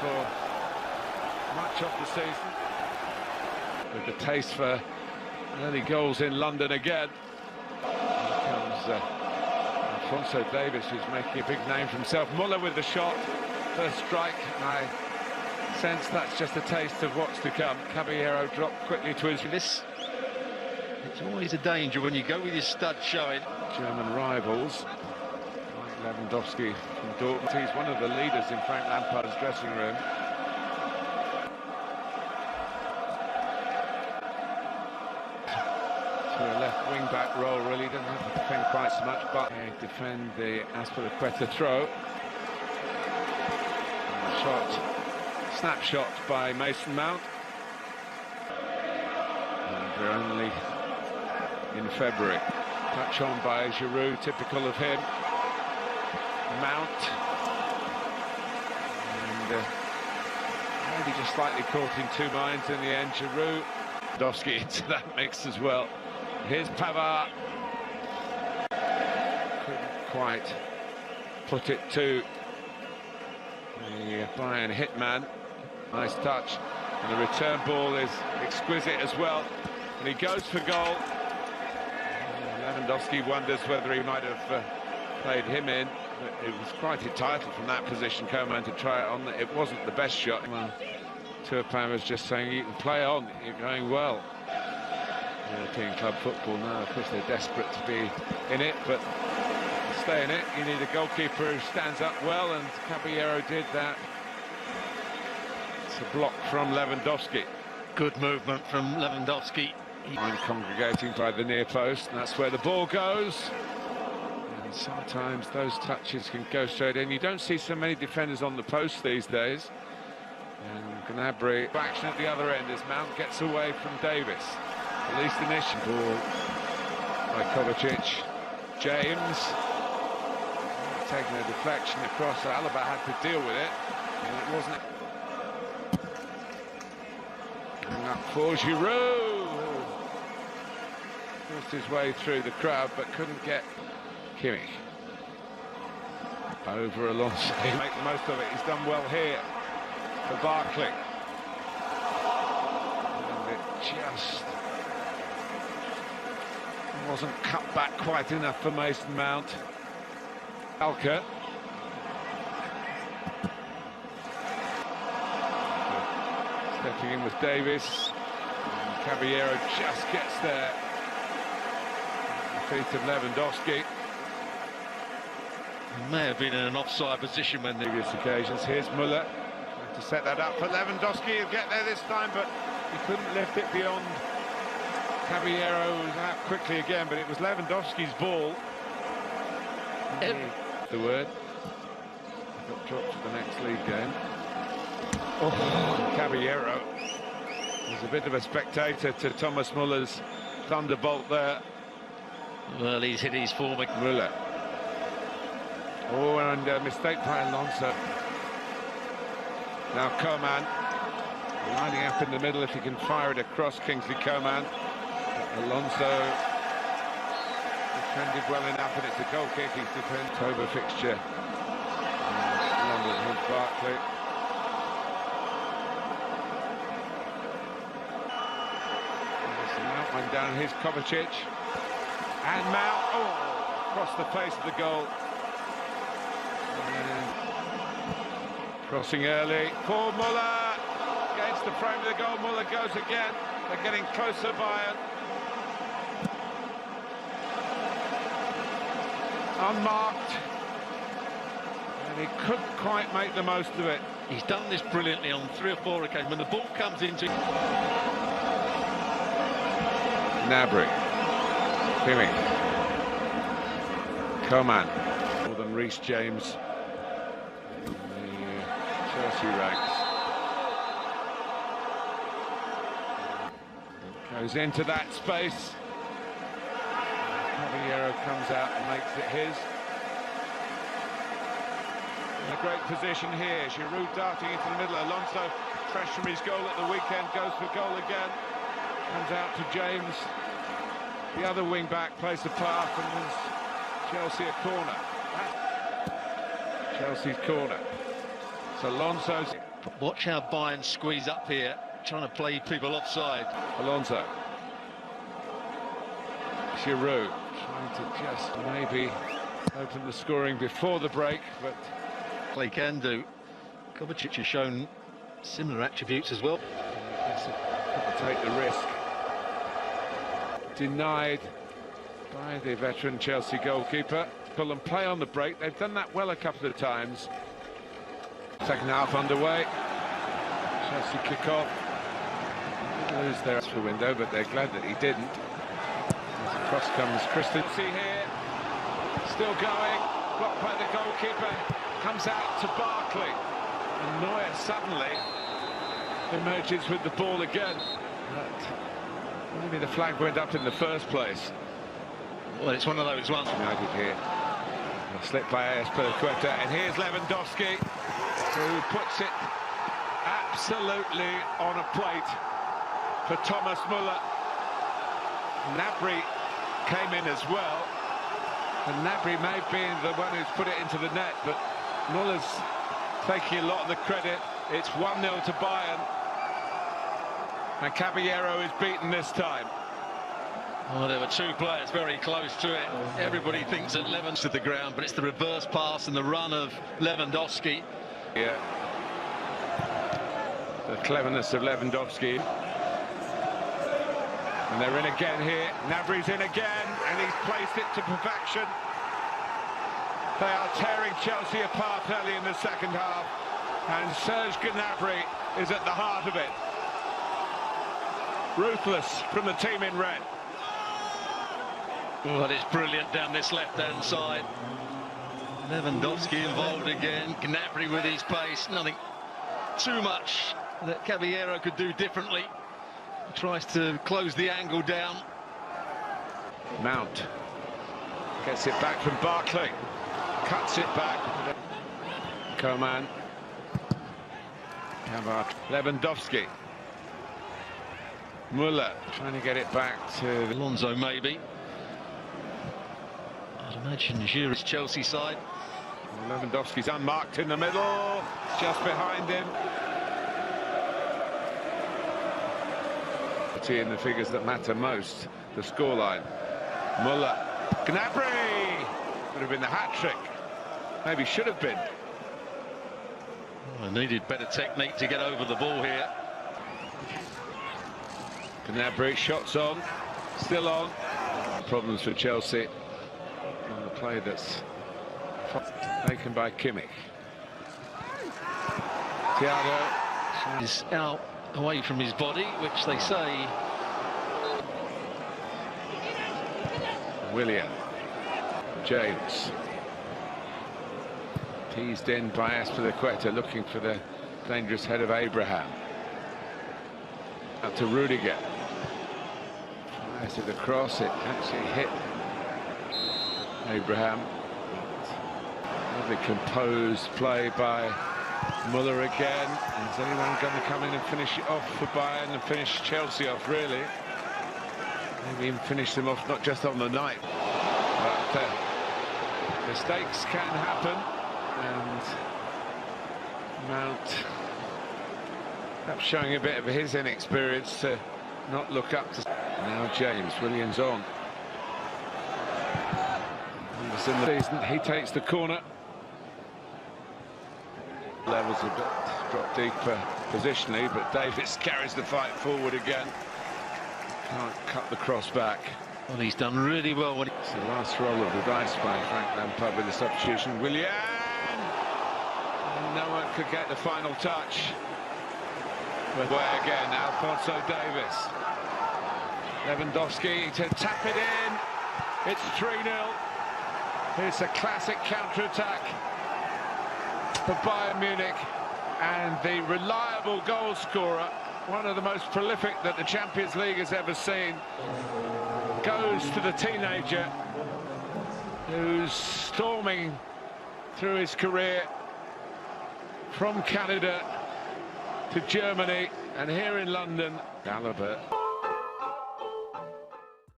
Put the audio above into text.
for much of the season. With the taste for early goals in London again. Here comes Alphonso Davies, who's making a big name for himself. Muller with the shot, first strike. I sense that's just a taste of what's to come. Caballero dropped quickly to his... It's always a danger when you go with your stud showing. German rivals, like Lewandowski from Dortmund. He's one of the leaders in Frank Lampard's dressing room. To a left wing-back role, really doesn't have to defend quite so much, but defend the Azpilicueta throw. Snapshot by Mason Mount. And we're only in February. Touch on by Giroud, typical of him. Mount. And maybe just slightly caught in two minds in the end. Giroud. Lewandowski into that mix as well. Here's Pavard. Couldn't quite put it to the Bayern hitman. Nice touch. And the return ball is exquisite as well. And he goes for goal. Lewandowski wonders whether he might have played him in. But it was quite entitled from that position, Coman, to try it on. It wasn't the best shot. Well, Turpin was just saying, you can play on, you're going well. European club football now, of course, they're desperate to be in it, but to stay in it, you need a goalkeeper who stands up well, and Caballero did that. It's a block from Lewandowski. Good movement from Lewandowski. I'm congregating by the near post, and that's where the ball goes. And sometimes those touches can go straight in. You don't see so many defenders on the post these days. And Gnabry, action at the other end as Mount gets away from Davis. At least initial ball by Kovacic. James taking a deflection across. Alaba had to deal with it, and it wasn't. Coming up for Giroud. Forced his way through the crowd, but couldn't get Kimmich. Over Alonso. Make the most of it. He's done well here for Barkley. And it just wasn't cut back quite enough for Mason Mount. Alka. Stepping in with Davis. And Caballero just gets there. At the feet of Lewandowski. He may have been in an offside position when the previous occasions. Here's Muller. Trying to set that up for Lewandowski. He'll get there this time, but he couldn't lift it beyond. Caballero was out quickly again, but it was Lewandowski's ball. The word. Got dropped for the next league game. Oh, Caballero was a bit of a spectator to Thomas Muller's thunderbolt there. Well, he's hit his form. Muller. Oh, and a mistake by Alonso. Now Coman lining up in the middle if he can fire it across Kingsley Coman. Alonso defended well enough, and it's a goal kick. He's defended. October fixture. London with Barkley. Mount went down. Here's Kovacic. And Mount, oh, across the face of the goal. And crossing early for Muller. Against the frame of the goal, Muller goes again. They're getting closer, Bayern. Unmarked, and he couldn't quite make the most of it. He's done this brilliantly on 3 or 4 occasions. When the ball comes into... Gnabry. Kimmich. Coman. More than Reece James in the Chelsea ranks. Goes into that space. Caballero comes out and makes it his. In a great position here. Giroud darting into the middle. Alonso, fresh from his goal at the weekend, goes for goal again. Comes out to James. The other wing back plays the pass, and there's Chelsea a corner. Chelsea's corner. It's Alonso's. But watch how Bayern squeeze up here, trying to play people offside. Alonso. Giroud trying to just maybe open the scoring before the break, but They can do. Kovacic has shown similar attributes as well. take the risk. Denied by the veteran Chelsea goalkeeper. Pull and play on the break. They've done that well a couple of times. Second half underway. Chelsea kick off. Lose their transfer window, but they're glad that he didn't. As across comes Christensen here. Still going. Blocked by the goalkeeper. Comes out to Barkley. And Neuer suddenly emerges with the ball again. But maybe the flag went up in the first place. Well, it's one of those ones. United here. A slip by Aspilicueta, and here's Lewandowski, who puts it absolutely on a plate for Thomas Müller. Gnabry came in as well, and Gnabry may be the one who's put it into the net, but Müller's taking a lot of the credit. It's 1-0 to Bayern, and Caballero is beaten this time. Oh, there were two players very close to it. Everybody thinks that Lewandowski's to the ground, but it's the reverse pass and the run of Lewandowski. Yeah. The cleverness of Lewandowski. And they're in again here. Gnabry's in again, and he's placed it to perfection. They are tearing Chelsea apart early in the second half, and Serge Gnabry is at the heart of it. Ruthless from the team in red. Oh, that is brilliant down this left-hand side. Lewandowski involved again. Gnabry with his pace. Nothing too much that Caballero could do differently. He tries to close the angle down. Mount gets it back from Barkley. Cuts it back. Coman. Lewandowski. Müller trying to get it back to Alonso maybe. I'd imagine Giroud's Chelsea side. Lewandowski's unmarked in the middle, just behind him. In the figures that matter most, the scoreline. Müller, Gnabry would have been the hat-trick. Maybe should have been. Oh, needed better technique to get over the ball here. Gnabry, shots on, still on. Problems for Chelsea on the play that's taken by Kimmich. Thiago is out away from his body, which they say. Willian. James. Teased in by Aspilicueta, looking for the dangerous head of Abraham. Out to Rudiger. Fires it across, it actually hit Abraham. Lovely composed play by Müller again. Is anyone going to come in and finish it off for Bayern and finish Chelsea off, really? Maybe even finish them off not just on the night. But mistakes can happen, and Mount perhaps showing a bit of his inexperience to not look up to. Now James, Williams on. In the season, he takes the corner. Levels a bit drop deeper positionally, but Davis carries the fight forward again. Can't cut the cross back. Well, he's done really well when it's the last roll of the dice by Frank Lampard with the substitution. Willian! And no one could get the final touch. Where again, Alphonso Davis. Lewandowski to tap it in. It's 3-0. It's a classic counter-attack for Bayern Munich, and the reliable goal scorer, one of the most prolific that the Champions League has ever seen, goes to the teenager who's storming through his career from Canada to Germany and here in London. Alaba.